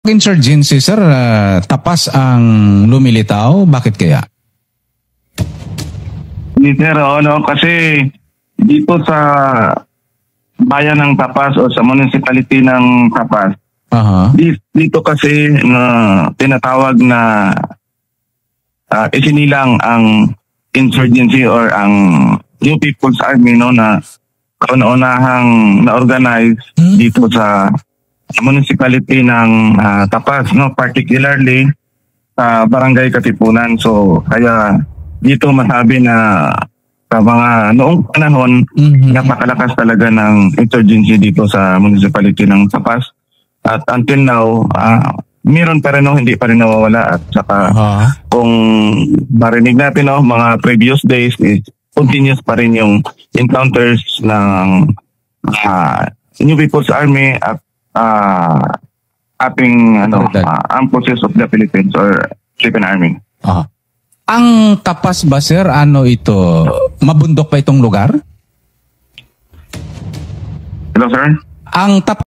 Insurgency, sir, tapas ang lumilitaw. Bakit kaya? Hindi, sir, kasi dito sa bayan ng Tapas o sa municipality ng Tapas, dito kasi tinatawag na isinilang ang insurgency or ang New People's Army na kauna-unahang na-organize dito sa municipality ng Tapas, particularly sa Barangay Katipunan. So kaya dito masabi na sa mga noong panahon, napakalakas talaga ng insurgency dito sa municipality ng Tapas. At until now, meron pa rin hindi pa rin nawawala. At saka kung marinig natin mga previous days, continuous pa rin yung encounters ng New People's Army at ating Armed Forces of the Philippines or Philippine Army. Ang Tapas ba, sir, ito? Mabundok pa itong lugar? Hello, sir? Ang Tapas